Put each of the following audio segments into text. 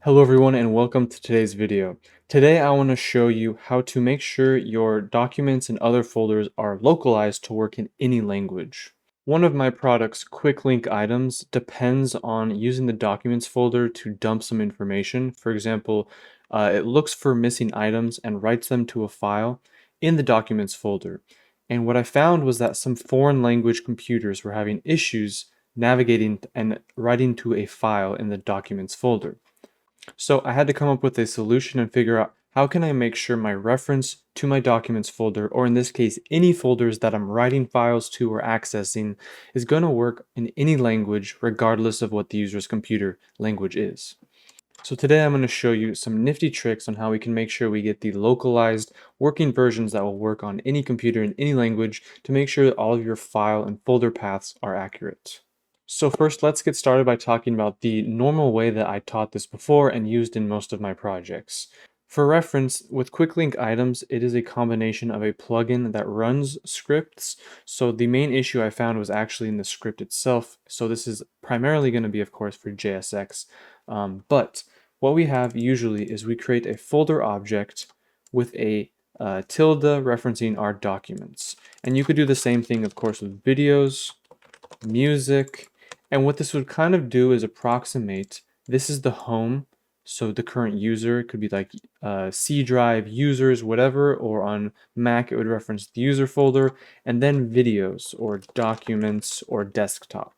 Hello everyone and welcome to today's video. Today I want to show you how to make sure your documents and other folders are localized to work in any language. One of my products, Quick Link Items, depends on using the Documents folder to dump some information. For example, it looks for missing items and writes them to a file in the Documents folder. And what I found was that some foreign language computers were having issues navigating and writing to a file in the Documents folder. So I had to come up with a solution and figure out how can I make sure my reference to my documents folder, or in this case, any folders that I'm writing files to or accessing, is going to work in any language regardless of what the user's computer language is. So today I'm going to show you some nifty tricks on how we can make sure we get the localized working versions that will work on any computer in any language to make sure that all of your file and folder paths are accurate. So first, let's get started by talking about the normal way that I taught this before and used in most of my projects. For reference, with Quick Link Items, it is a combination of a plugin that runs scripts. So the main issue I found was actually in the script itself. So this is primarily going to be, of course, for JSX. But what we have usually is we create a folder object with a tilde referencing our documents. And you could do the same thing, of course, with videos, music, and what this would kind of do is approximate, this is the home, so the current user, it could be like C drive, users, whatever, or on Mac it would reference the user folder, and then videos, or documents, or desktop.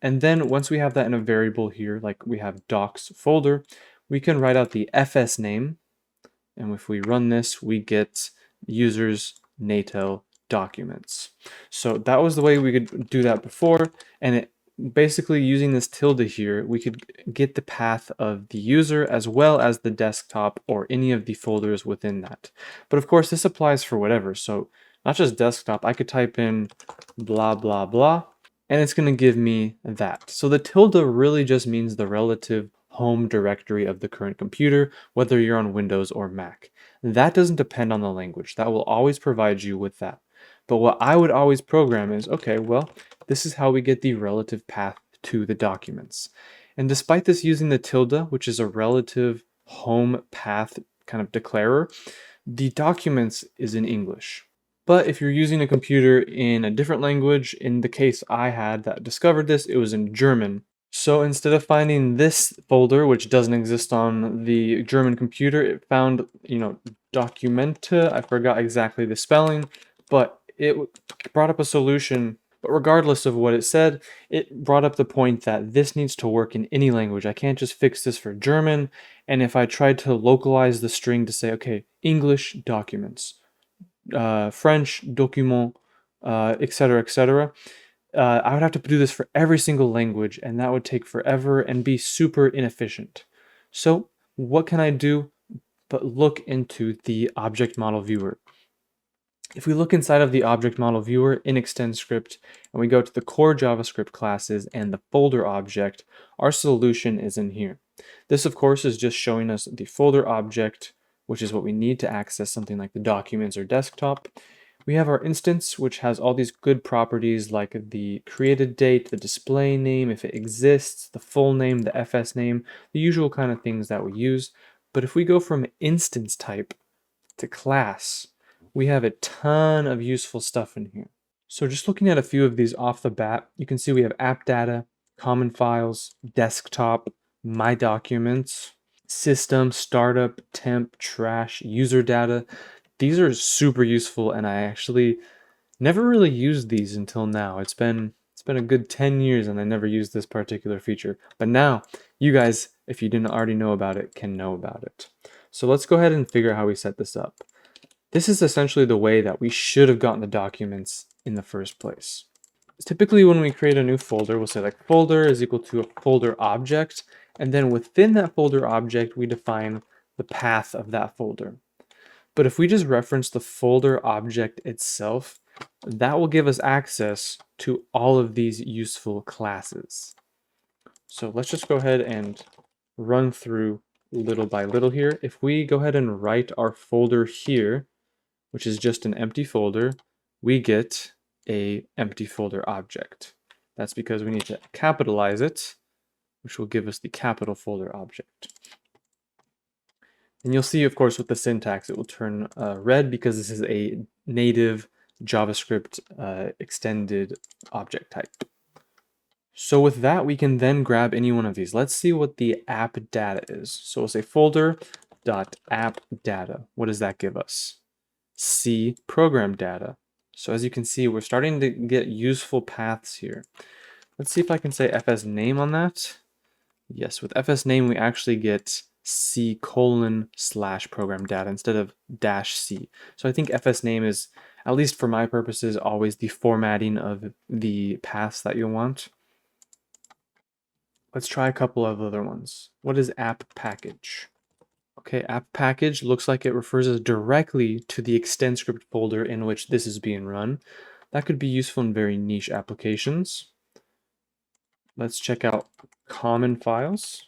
And then once we have that in a variable here, like we have docs folder, we can write out the fs name, and if we run this, we get users natel documents. So that was the way we could do that before, and it basically using this tilde here, we could get the path of the user as well as the desktop or any of the folders within that. But of course, this applies for whatever. So not just desktop, I could type in blah, blah, blah, and it's going to give me that. So the tilde really just means the relative home directory of the current computer, whether you're on Windows or Mac. That doesn't depend on the language. That will always provide you with that. But what I would always program is, okay, well, this is how we get the relative path to the documents. And despite this using the tilde, which is a relative home path kind of declarer, the documents is in English. But if you're using a computer in a different language, in the case I had that discovered this, it was in German. So instead of finding this folder, which doesn't exist on the German computer, it found, Documente. I forgot exactly the spelling, but it brought up a solution. But regardless of what it said, it brought up the point that this needs to work in any language. I can't just fix this for German. And if I tried to localize the string to say, okay, English documents, French document, etc., etc., I would have to do this for every single language, and that would take forever and be super inefficient. So what can I do but look into the object model viewer? If we look inside of the object model viewer in ExtendScript and we go to the core JavaScript classes and the folder object, our solution is in here. This, of course, is just showing us the folder object, which is what we need to access something like the documents or desktop. We have our instance, which has all these good properties like the created date, the display name, if it exists, the full name, the FS name, the usual kind of things that we use. But if we go from instance type to class, we have a ton of useful stuff in here. So just looking at a few of these off the bat, you can see we have app data, common files, desktop, my documents, system, startup, temp, trash, user data. These are super useful, and I actually never really used these until now. It's been a good 10 years and I never used this particular feature. But now, you guys, if you didn't already know about it, can know about it. So let's go ahead and figure out how we set this up. This is essentially the way that we should have gotten the documents in the first place. Typically when we create a new folder, we'll say like folder is equal to a folder object, and then within that folder object, we define the path of that folder. But if we just reference the folder object itself, that will give us access to all of these useful classes. So let's just go ahead and run through little by little here. If we go ahead and write our folder here, which is just an empty folder, we get a empty folder object. That's because we need to capitalize it, which will give us the capital folder object. And you'll see, of course, with the syntax, it will turn red because this is a native JavaScript extended object type. So with that, we can then grab any one of these. Let's see what the app data is. So we'll say folder.app data. What does that give us? C program data. So as you can see, we're starting to get useful paths here. Let's see if I can say fs name on that. Yes, with fs name, we actually get C:/program data instead of -c. So I think fs name is, at least for my purposes, always the formatting of the paths that you want. Let's try a couple of other ones. What is app package? Okay, app package looks like it refers us directly to the extend script folder in which this is being run. That could be useful in very niche applications. Let's check out common files.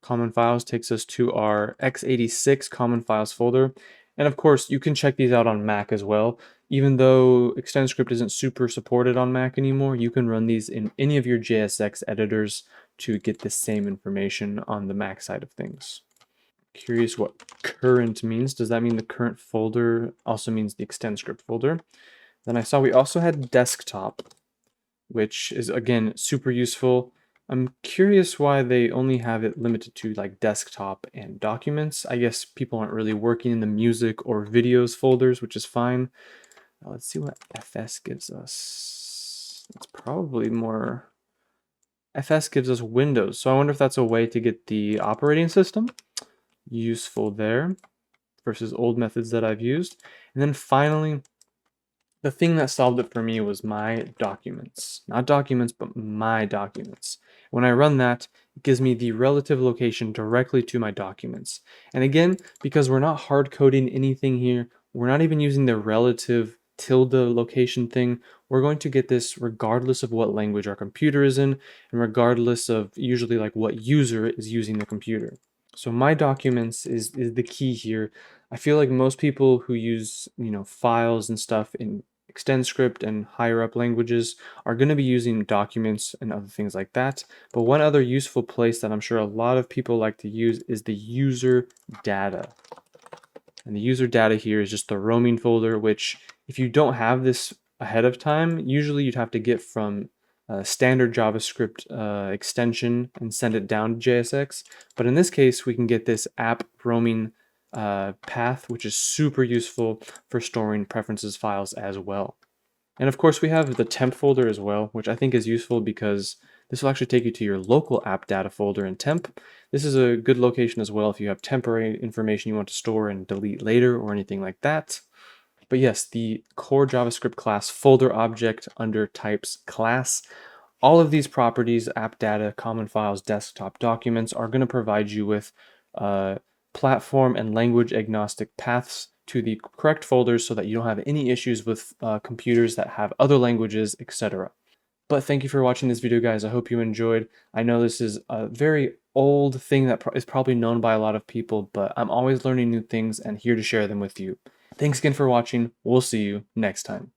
Common files takes us to our x86 common files folder. And of course, you can check these out on Mac as well. Even though extend script isn't super supported on Mac anymore, you can run these in any of your JSX editors to get the same information on the Mac side of things. Curious what current means. Does that mean the current folder also means the extend script folder? Then I saw we also had desktop, which is again super useful. I'm curious why they only have it limited to like desktop and documents. I guess people aren't really working in the music or videos folders, which is fine. Let's see what FS gives us. It's probably more. FS gives us Windows, so I wonder if that's a way to get the operating system. Useful there versus old methods that I've used. And then finally, the thing that solved it for me was my documents. Not documents, but my documents. When I run that, it gives me the relative location directly to my documents. And again, because we're not hard coding anything here, we're not even using the relative tilde location thing, we're going to get this regardless of what language our computer is in, and regardless of usually like what user is using the computer. So my documents is the key here. I feel like most people who use, files and stuff in extend script and higher up languages are going to be using documents and other things like that. But one other useful place that I'm sure a lot of people like to use is the user data. And the user data here is just the roaming folder, which if you don't have this ahead of time, usually you'd have to get from a standard JavaScript extension and send it down to JSX. But in this case, we can get this app roaming path, which is super useful for storing preferences files as well. And of course, we have the temp folder as well, which I think is useful because this will actually take you to your local app data folder in temp. This is a good location as well if you have temporary information you want to store and delete later or anything like that. But yes, the core JavaScript class folder object under types class. All of these properties, app data, common files, desktop documents, are going to provide you with platform and language agnostic paths to the correct folders so that you don't have any issues with computers that have other languages, etc. But thank you for watching this video, guys. I hope you enjoyed. I know this is a very old thing that is probably known by a lot of people, but I'm always learning new things and here to share them with you. Thanks again for watching. We'll see you next time.